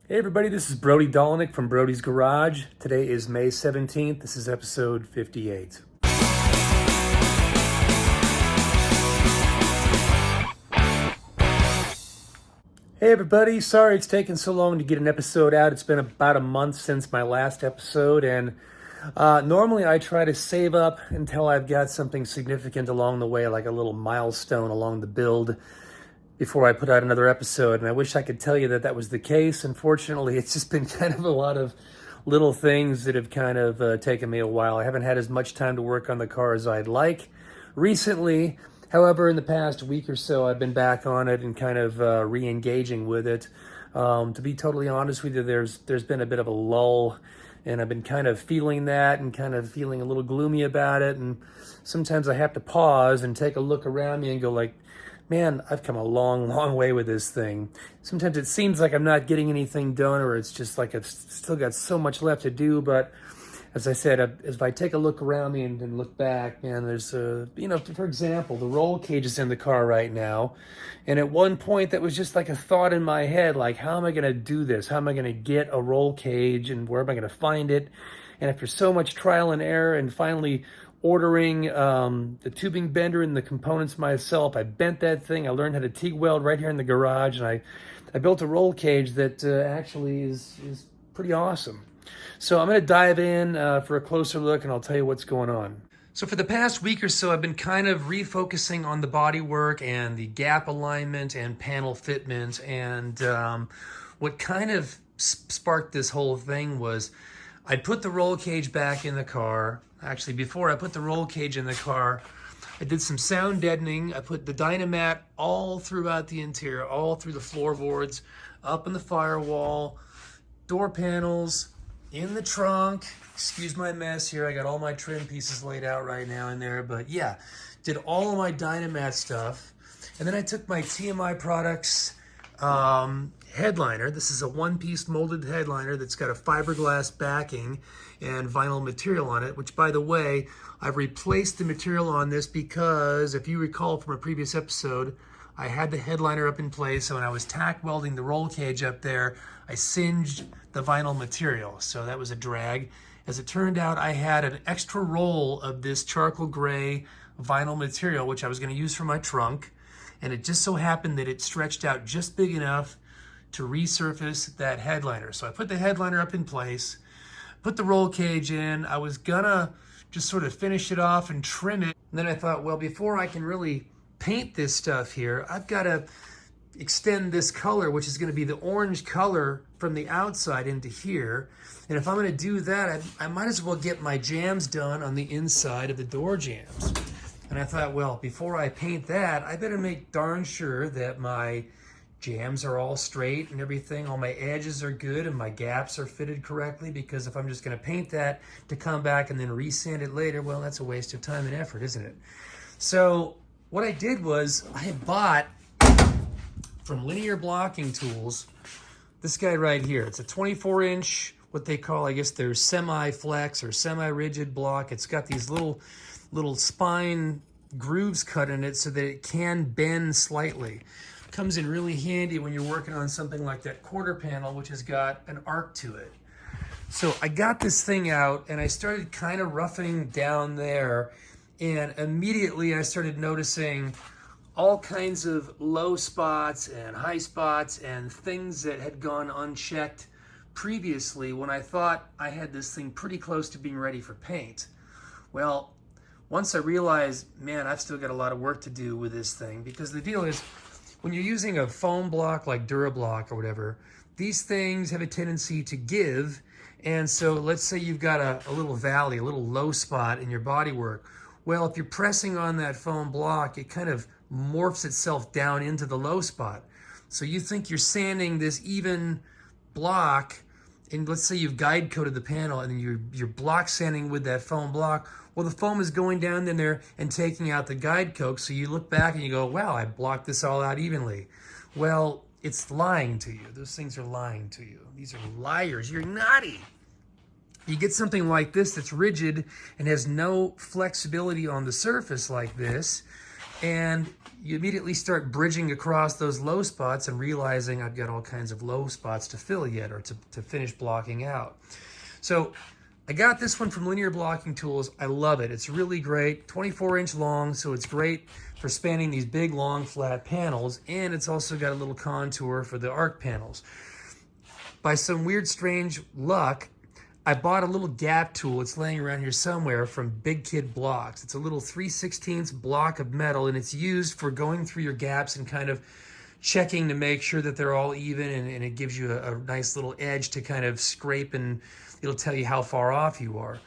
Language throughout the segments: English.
Hey everybody, this is Brody from Brody's Garage. Today is May 17th. This is episode 58. Hey everybody, sorry it's taken so long to get an episode out. It's been about a month since my last episode, and normally I try to save up until I've got something significant along the way, like a little milestone along the build, before I put out another episode. And I wish I could tell you that that was the case. Unfortunately, it's just been kind of a lot of little things that have kind of taken me a while. I haven't had as much time to work on the car as I'd like recently. However, in the past week or so, I've been back on it and kind of re-engaging with it. To be totally honest with you, there's been a bit of a lull, and I've been kind of feeling that and kind of feeling a little gloomy about it. And sometimes I have to pause and take a look around me and go like, man, I've come a long, long way with this thing. Sometimes it seems like I'm not getting anything done, or it's just like I've still got so much left to do. But as I said, if I take a look around me and look back, man, there's for example, the roll cage is in the car right now. And at one point that was just like a thought in my head, like, how am I going to do this? How am I going to get a roll cage, and where am I going to find it? And after so much trial and error and finally ordering the tubing bender and the components myself, I bent that thing. I learned how to TIG weld right here in the garage, and I built a roll cage that actually is pretty awesome. So I'm going to dive in for a closer look, and I'll tell you what's going on. So for the past week or so, I've been kind of refocusing on the bodywork and the gap alignment and panel fitment. And what kind of sparked this whole thing was I'd put the roll cage back in the car. Actually, before I put the roll cage in the car, I did some sound deadening. I put the Dynamat all throughout the interior, all through the floorboards, up in the firewall, door panels, in the trunk. Excuse my mess here. I got all my trim pieces laid out right now in there. But yeah, did all of my Dynamat stuff. And then I took my TMI Products headliner. This is a one-piece molded headliner that's got a fiberglass backing and vinyl material on it, which, by the way, I've replaced the material on this because, if you recall from a previous episode, I had the headliner up in place, so when I was tack welding the roll cage up there, I singed the vinyl material, so that was a drag. As it turned out, I had an extra roll of this charcoal gray vinyl material, which I was going to use for my trunk, and it just so happened that it stretched out just big enough to resurface that headliner. So I put the headliner up in place, put the roll cage in. I was gonna just sort of finish it off and trim it. And then I thought, well, before I can really paint this stuff here, I've got to extend this color, which is going to be the orange color from the outside into here. And if I'm going to do that, I might as well get my jambs done on the inside of the door jambs. And I thought, well, before I paint that, I better make darn sure that my jambs are all straight and everything. All my edges are good and my gaps are fitted correctly, because if I'm just going to paint that to come back and then resand it later, well, that's a waste of time and effort, isn't it? So what I did was I had bought from Linear Blocking Tools this guy right here. It's a 24-inch, what they call, I guess, their semi-flex or semi-rigid block. It's got these little spine grooves cut in it so that it can bend slightly. Comes in really handy when you're working on something like that quarter panel, which has got an arc to it. So I got this thing out and I started kind of roughing down there, and immediately I started noticing all kinds of low spots and high spots and things that had gone unchecked previously when I thought I had this thing pretty close to being ready for paint. Well, once I realized, man, I've still got a lot of work to do with this thing, because the deal is, when you're using a foam block like DuraBlock or whatever, these things have a tendency to give. And so let's say you've got a little valley, a little low spot in your bodywork. Well, if you're pressing on that foam block, it kind of morphs itself down into the low spot. So you think you're sanding this even block, and let's say you've guide coated the panel and you're block sanding with that foam block. Well, the foam is going down in there and taking out the guide coat. So you look back and you go, wow, I blocked this all out evenly. Well, it's lying to you. Those things are lying to you. These are liars. You're naughty. You get something like this that's rigid and has no flexibility on the surface like this, And you immediately start bridging across those low spots and realizing I've got all kinds of low spots to fill yet, or to finish blocking out. So I got this one from Linear Blocking Tools. I love it. It's really great, 24-inch long, so it's great for spanning these big, long, flat panels, and it's also got a little contour for the arc panels. By some weird, strange luck, I bought a little gap tool. It's laying around here somewhere from Big Kid Blocks. It's a little 3/16 block of metal, and it's used for going through your gaps and kind of checking to make sure that they're all even, and it gives you a nice little edge to kind of scrape, and it'll tell you how far off you are.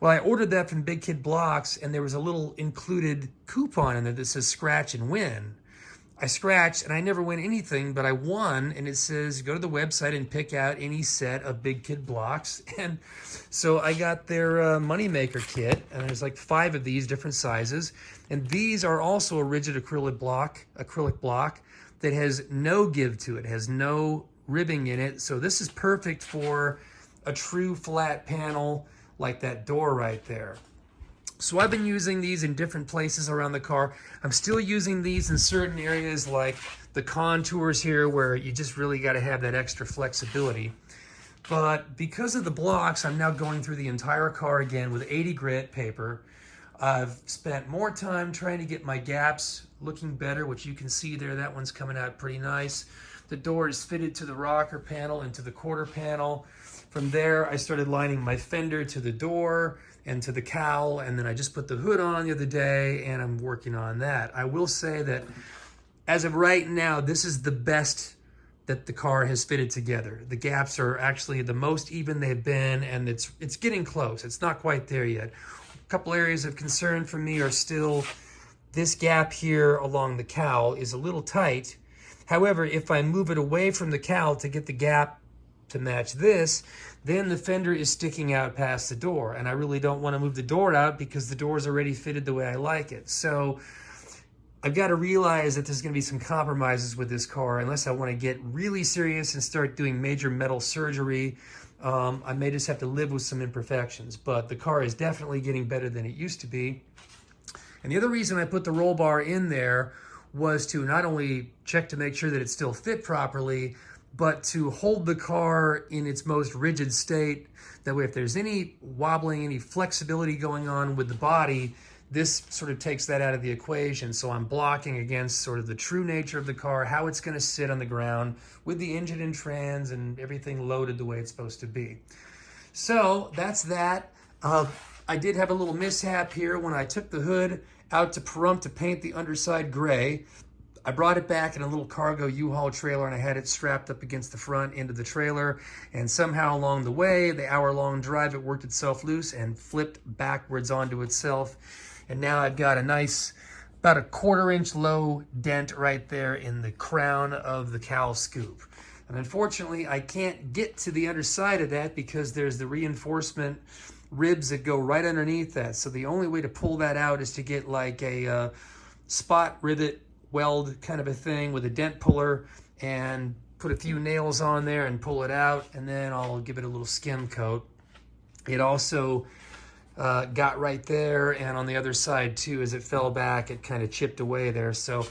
Well, I ordered that from Big Kid Blocks, and there was a little included coupon in there that says scratch and win. I scratched, and I never win anything, but I won, and it says go to the website and pick out any set of Big Kid Blocks. And so I got their Moneymaker kit, and there's like 5 of these different sizes. And these are also a rigid acrylic block that has no give to it, has no ribbing in it. So this is perfect for a true flat panel like that door right there. So I've been using these in different places around the car. I'm still using these in certain areas like the contours here where you just really got to have that extra flexibility. But because of the blocks, I'm now going through the entire car again with 80 grit paper. I've spent more time trying to get my gaps looking better, which you can see there. That one's coming out pretty nice. The door is fitted to the rocker panel and to the quarter panel. From there, I started lining my fender to the door and to the cowl, and then I just put the hood on the other day, and I'm working on that. I will say that as of right now, this is the best that the car has fitted together. The gaps are actually the most even they've been, and it's getting close. It's not quite there yet. A couple areas of concern for me are still this gap here along the cowl is a little tight. However, if I move it away from the cowl to get the gap to match this, then the fender is sticking out past the door, and I really don't want to move the door out because the door is already fitted the way I like it. So I've got to realize that there's going to be some compromises with this car unless I want to get really serious and start doing major metal surgery. I may just have to live with some imperfections, but the car is definitely getting better than it used to be. And the other reason I put the roll bar in there was to not only check to make sure that it still fit properly, but to hold the car in its most rigid state. That way, if there's any wobbling, any flexibility going on with the body, this sort of takes that out of the equation. So I'm blocking against sort of the true nature of the car, how it's going to sit on the ground with the engine and trans and everything loaded the way it's supposed to be. So that's that. I did have a little mishap here when I took the hood out to Pahrump to paint the underside gray. I brought it back in a little cargo U-Haul trailer, and I had it strapped up against the front end of the trailer, and somehow along the way, the hour-long drive, it worked itself loose and flipped backwards onto itself. And now I've got a nice, about a 1/4-inch low dent right there in the crown of the cowl scoop. And unfortunately, I can't get to the underside of that because there's the reinforcement ribs that go right underneath that. So the only way to pull that out is to get like a spot rivet weld kind of a thing with a dent puller and put a few nails on there and pull it out, and then I'll give it a little skim coat. It also got right there, and on the other side too, as it fell back, it kind of chipped away there. So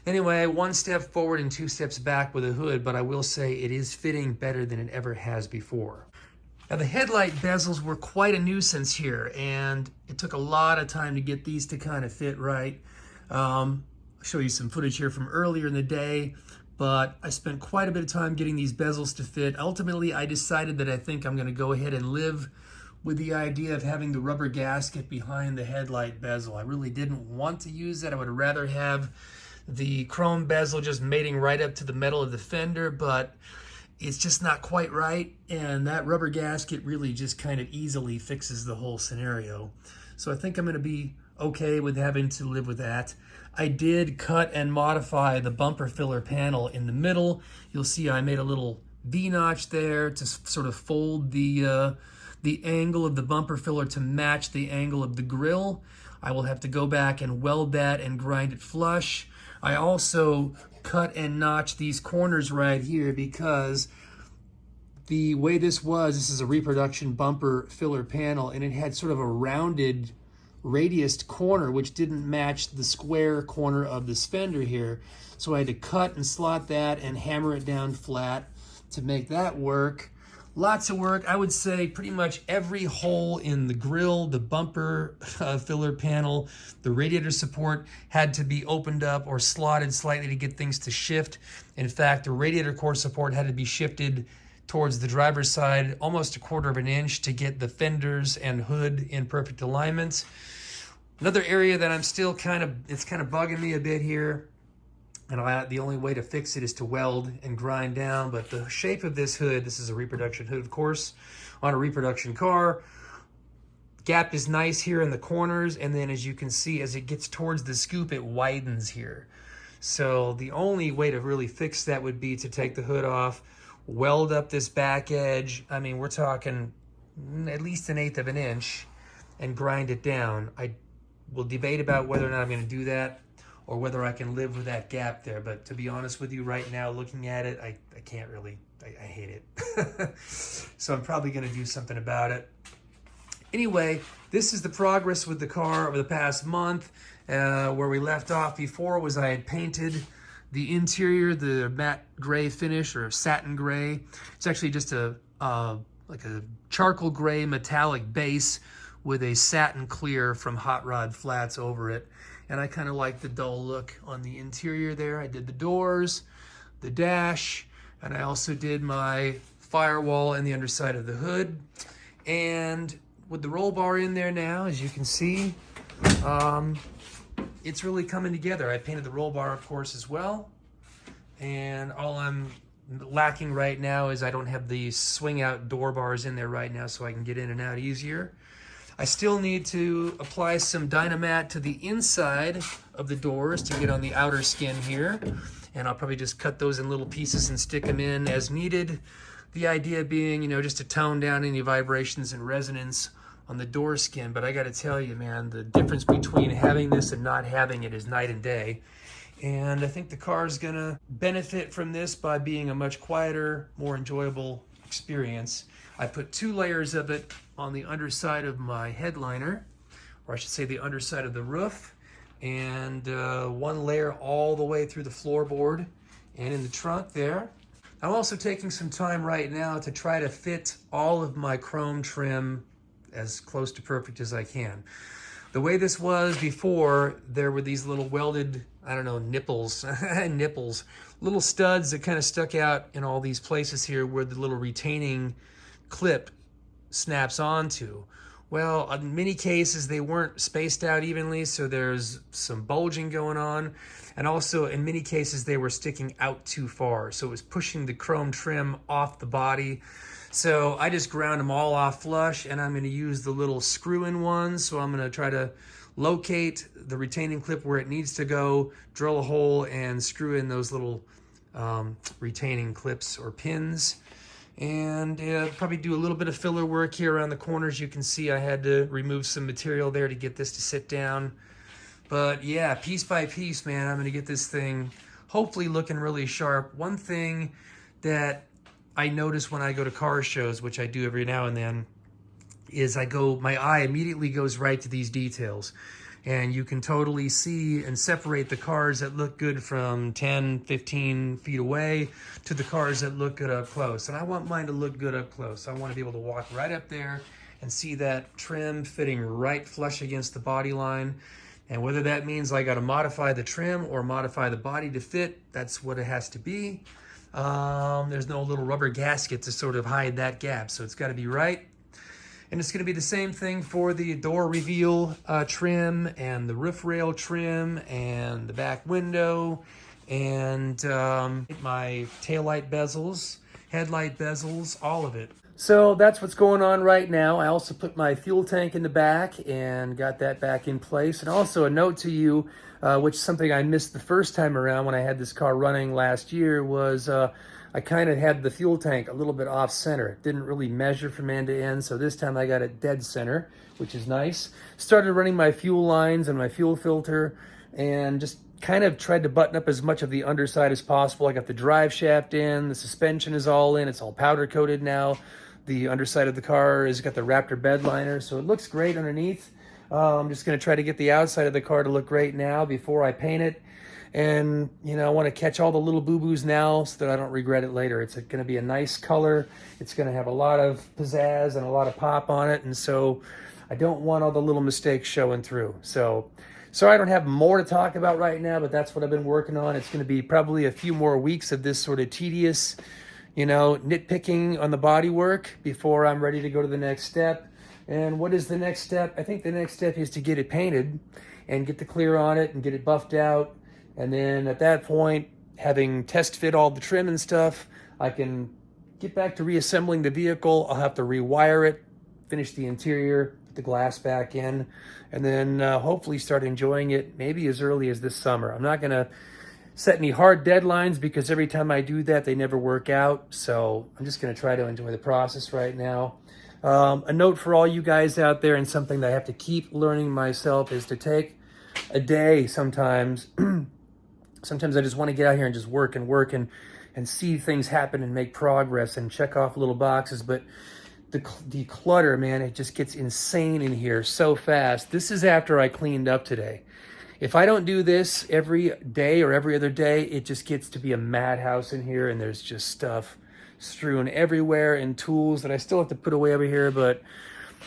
anyway, 1 step forward and 2 steps back with a hood, but I will say it is fitting better than it ever has before. Now the headlight bezels were quite a nuisance here, and it took a lot of time to get these to kind of fit right. I'll show you some footage here from earlier in the day, but I spent quite a bit of time getting these bezels to fit. Ultimately, I decided that I think I'm going to go ahead and live with the idea of having the rubber gasket behind the headlight bezel. I really didn't want to use that. I would rather have the chrome bezel just mating right up to the metal of the fender, but it's just not quite right, and that rubber gasket really just kind of easily fixes the whole scenario. So I think I'm going to be okay with having to live with that. I did cut and modify the bumper filler panel in the middle. You'll see I made a little V-notch there to sort of fold the angle of the bumper filler to match the angle of the grill. I will have to go back and weld that and grind it flush. I also cut and notch these corners right here because the way this is a reproduction bumper filler panel, and it had sort of a rounded radiused corner, which didn't match the square corner of this fender here. So I had to cut and slot that and hammer it down flat to make that work. Lots of work. I would say pretty much every hole in the grill, the bumper filler panel, the radiator support had to be opened up or slotted slightly to get things to shift. In fact, the radiator core support had to be shifted towards the driver's side almost 1/4 of an inch to get the fenders and hood in perfect alignment. Another area that I'm still it's kind of bugging me a bit here, and the only way to fix it is to weld and grind down, but the shape of this hood, this is a reproduction hood, of course, on a reproduction car. Gap is nice here in the corners, and then as you can see, as it gets towards the scoop, it widens here. So the only way to really fix that would be to take the hood off, weld up this back edge. I mean, we're talking at least 1/8 of an inch, and grind it down. I will debate about whether or not I'm going to do that, or whether I can live with that gap there. But to be honest with you right now, looking at it, I can't really, I hate it. So I'm probably gonna do something about it. Anyway, this is the progress with the car over the past month. Where we left off before was I had painted the interior, the matte gray finish or satin gray. It's actually just like a charcoal gray metallic base with a satin clear from Hot Rod Flats over it. And I kind of like the dull look on the interior there. I did the doors, the dash, and I also did my firewall and the underside of the hood. And with the roll bar in there now, as you can see, it's really coming together. I painted the roll bar, of course, as well. And all I'm lacking right now is I don't have the swing out door bars in there right now, so I can get in and out easier. I still need to apply some Dynamat to the inside of the doors to get on the outer skin here. And I'll probably just cut those in little pieces and stick them in as needed. The idea being, just to tone down any vibrations and resonance on the door skin. But I got to tell you, man, the difference between having this and not having it is night and day. And I think the car is going to benefit from this by being a much quieter, more enjoyable experience. I put 2 layers of it on the underside of my headliner, or I should say the underside of the roof, and 1 layer all the way through the floorboard and in the trunk there. I'm also taking some time right now to try to fit all of my chrome trim as close to perfect as I can. The way this was before, there were these little welded, I don't know, nipples, little studs that kind of stuck out in all these places here where the little retaining clip snaps onto. Well, in many cases, they weren't spaced out evenly, so there's some bulging going on. And also, in many cases, they were sticking out too far, so it was pushing the chrome trim off the body. So I just ground them all off flush, and I'm going to use the little screw-in ones. So I'm going to try to locate the retaining clip where it needs to go, drill a hole, and screw in those little retaining clips or pins. And probably do a little bit of filler work here around the corners. You can see I had to remove some material there to get this to sit down. But yeah, piece by piece, man, I'm going to get this thing hopefully looking really sharp. One thing that I notice when I go to car shows, which I do every now and then, is my eye immediately goes right to these details. And you can totally see and separate the cars that look good from 10, 15 feet away to the cars that look good up close. And I want mine to look good up close. I want to be able to walk right up there and see that trim fitting right flush against the body line. And whether that means I got to modify the trim or modify the body to fit, that's what it has to be. There's no little rubber gasket to sort of hide that gap, so it's got to be right. And it's going to be the same thing for the door reveal trim and the roof rail trim and the back window and my taillight bezels, headlight bezels, all of it. So that's what's going on right now. I also put my fuel tank in the back and got that back in place. And also a note to you, which is something I missed the first time around when I had this car running last year, was I kind of had the fuel tank a little bit off center. It didn't really measure from end to end, so this time I got it dead center, which is nice. Started running my fuel lines and my fuel filter and just kind of tried to button up as much of the underside as possible. I got the drive shaft in, the suspension is all in, it's all powder coated now. The underside of the car has got the Raptor bed liner, so it looks great underneath. I'm just going to try to get the outside of the car to look great now before I paint it. And, I want to catch all the little boo-boos now so that I don't regret it later. It's going to be a nice color. It's going to have a lot of pizzazz and a lot of pop on it. And so I don't want all the little mistakes showing through. So sorry I don't have more to talk about right now, but that's what I've been working on. It's going to be probably a few more weeks of this sort of tedious, nitpicking on the bodywork before I'm ready to go to the next step. And what is the next step? I think the next step is to get it painted and get the clear on it and get it buffed out. And then at that point, having test fit all the trim and stuff, I can get back to reassembling the vehicle. I'll have to rewire it, finish the interior, put the glass back in, and then hopefully start enjoying it maybe as early as this summer. I'm not going to set any hard deadlines because every time I do that, they never work out. So I'm just going to try to enjoy the process right now. A note for all you guys out there, and something that I have to keep learning myself, is to take a day sometimes. Sometimes I just want to get out here and just work and see things happen and make progress and check off little boxes. But the clutter, man, it just gets insane in here so fast. This is after I cleaned up today. If I don't do this every day or every other day, it just gets to be a madhouse in here, and there's just stuff strewn everywhere and tools that I still have to put away over here. But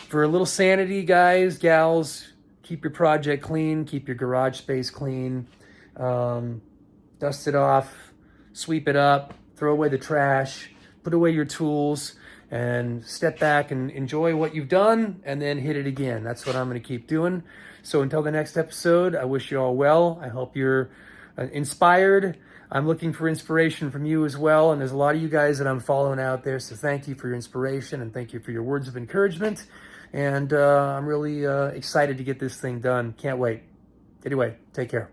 for a little sanity, guys, gals, keep your project clean, keep your garage space clean. Dust it off, sweep it up, throw away the trash, put away your tools, and step back and enjoy what you've done, and then hit it again. That's what I'm going to keep doing. So until the next episode, I wish you all well. I hope you're inspired. I'm looking for inspiration from you as well, and there's a lot of you guys that I'm following out there, so thank you for your inspiration, and thank you for your words of encouragement. And I'm really excited to get this thing done. Can't wait. Anyway, take care.